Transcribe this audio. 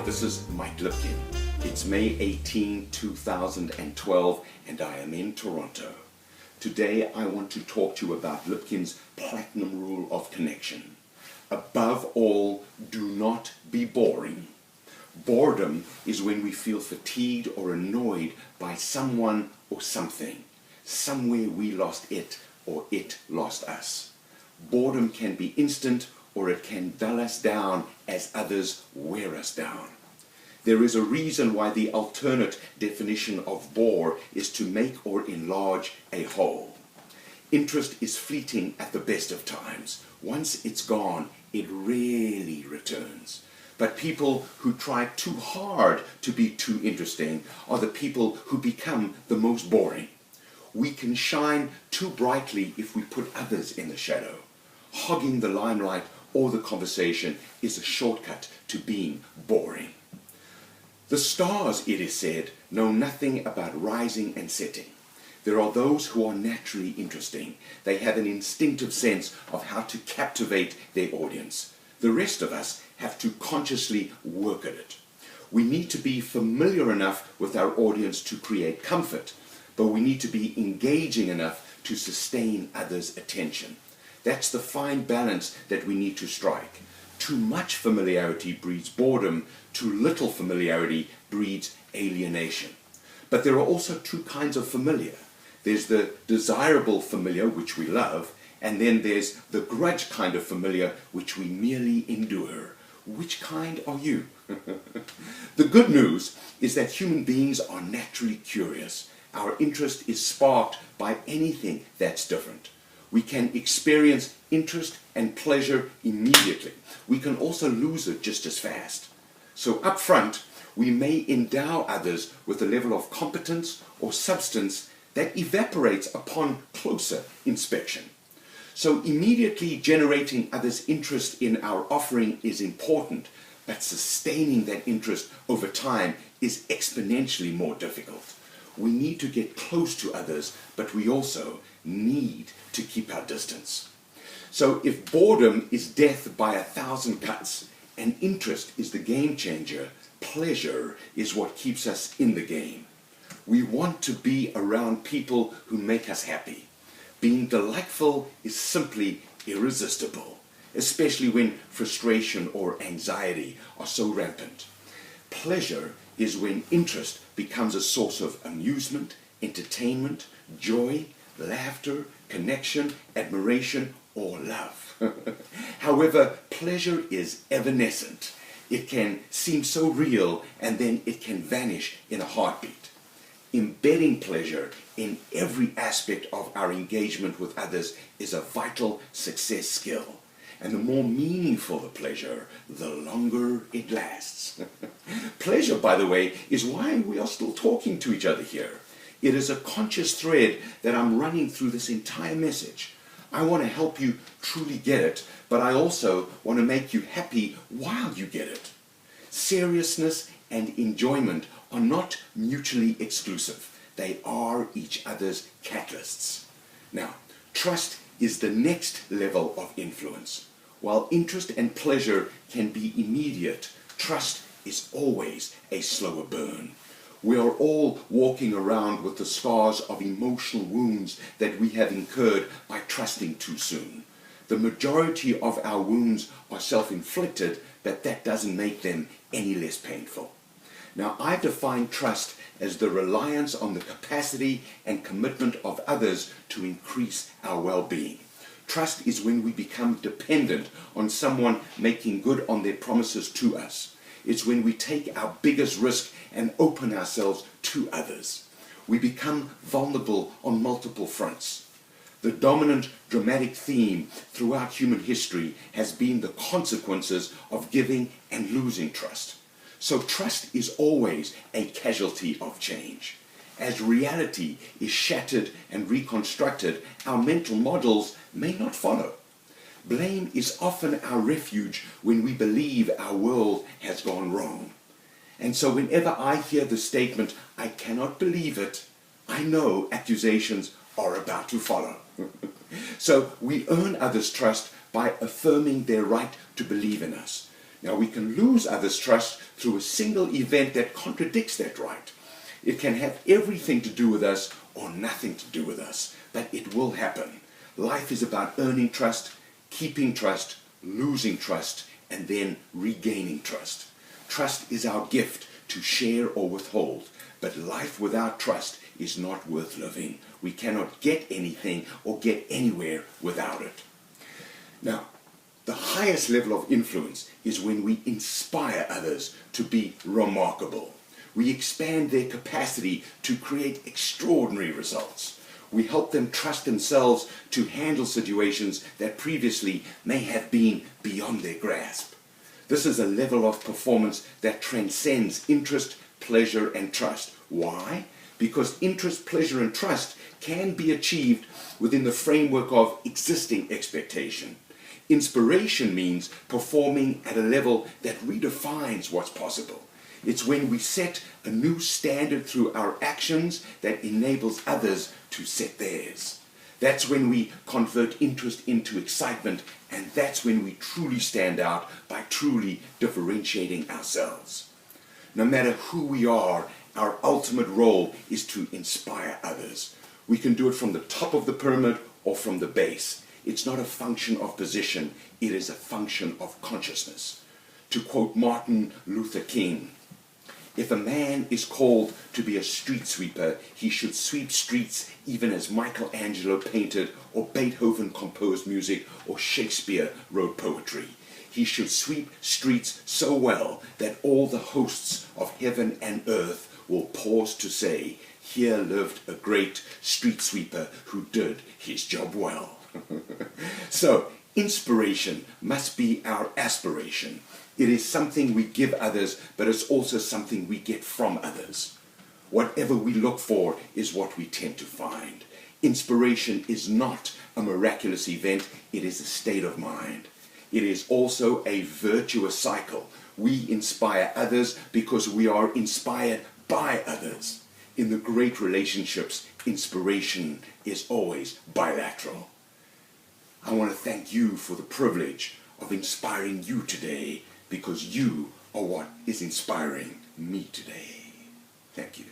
This is Mike Lipkin. It's May 18, 2012, and I am in Toronto. Today I want to talk to you about Lipkin's platinum rule of connection. Above all, do not be boring. Boredom is when we feel fatigued or annoyed by someone or something. Somewhere we lost it or it lost us. Boredom can be instant or it can dull us down as others wear us down. There is a reason why the alternate definition of bore is to make or enlarge a hole. Interest is fleeting at the best of times. Once it's gone, it rarely returns. But people who try too hard to be too interesting are the people who become the most boring. We can shine too brightly if we put others in the shadow. Hogging the limelight or the conversation is a shortcut to being boring. The stars, it is said, know nothing about rising and setting. There are those who are naturally interesting. They have an instinctive sense of how to captivate their audience. The rest of us have to consciously work at it. We need to be familiar enough with our audience to create comfort, but we need to be engaging enough to sustain others' attention. That's the fine balance that we need to strike. Too much familiarity breeds boredom. Too little familiarity breeds alienation. But there are also two kinds of familiar. There's the desirable familiar, which we love, and then there's the grudge kind of familiar, which we merely endure. Which kind are you? The good news is that human beings are naturally curious. Our interest is sparked by anything that's different. We can experience interest and pleasure immediately. We can also lose it just as fast. So up front, we may endow others with a level of competence or substance that evaporates upon closer inspection. So immediately generating others' interest in our offering is important, but sustaining that interest over time is exponentially more difficult. We need to get close to others, but we also need to keep our distance. So if boredom is death by 1,000 cuts and interest is the game changer, pleasure is what keeps us in the game. We want to be around people who make us happy. Being delightful is simply irresistible, especially when frustration or anxiety are so rampant. Pleasure is when interest becomes a source of amusement, entertainment, joy, laughter, connection, admiration, or love. However, pleasure is evanescent. It can seem so real and then it can vanish in a heartbeat. Embedding pleasure in every aspect of our engagement with others is a vital success skill. And the more meaningful the pleasure, the longer it lasts. Pleasure, by the way, is why we are still talking to each other here. It is a conscious thread that I'm running through this entire message. I want to help you truly get it, but I also want to make you happy while you get it. Seriousness and enjoyment are not mutually exclusive. They are each other's catalysts. Now, trust is the next level of influence. While interest and pleasure can be immediate, trust is always a slower burn. We are all walking around with the scars of emotional wounds that we have incurred by trusting too soon. The majority of our wounds are self-inflicted, but that doesn't make them any less painful. Now, I define trust as the reliance on the capacity and commitment of others to increase our well-being. Trust is when we become dependent on someone making good on their promises to us. It's when we take our biggest risk and open ourselves to others. We become vulnerable on multiple fronts. The dominant dramatic theme throughout human history has been the consequences of giving and losing trust. So trust is always a casualty of change. As reality is shattered and reconstructed, our mental models may not follow. Blame is often our refuge when we believe our world has gone wrong. And so whenever I hear the statement, "I cannot believe it," I know accusations are about to follow. So we earn others' trust by affirming their right to believe in us. Now, we can lose others' trust through a single event that contradicts that right. It can have everything to do with us or nothing to do with us, but it will happen. Life is about earning trust, keeping trust, losing trust, and then regaining trust. Trust is our gift to share or withhold, but life without trust is not worth living. We cannot get anything or get anywhere without it. Now, the highest level of influence is when we inspire others to be remarkable. We expand their capacity to create extraordinary results. We help them trust themselves to handle situations that previously may have been beyond their grasp. This is a level of performance that transcends interest, pleasure, and trust. Why? Because interest, pleasure, and trust can be achieved within the framework of existing expectation. Inspiration means performing at a level that redefines what's possible. It's when we set a new standard through our actions that enables others to set theirs. That's when we convert interest into excitement, and that's when we truly stand out by truly differentiating ourselves. No matter who we are, our ultimate role is to inspire others. We can do it from the top of the pyramid or from the base. It's not a function of position, it is a function of consciousness. To quote Martin Luther King, "If a man is called to be a street sweeper, he should sweep streets even as Michelangelo painted, or Beethoven composed music, or Shakespeare wrote poetry. He should sweep streets so well that all the hosts of heaven and earth will pause to say, 'Here lived a great street sweeper who did his job well.'" So, inspiration must be our aspiration. It is something we give others, but it's also something we get from others. Whatever we look for is what we tend to find. Inspiration is not a miraculous event, it is a state of mind. It is also a virtuous cycle. We inspire others because we are inspired by others. In the great relationships, inspiration is always bilateral. I want to thank you for the privilege of inspiring you today, because you are what is inspiring me today. Thank you.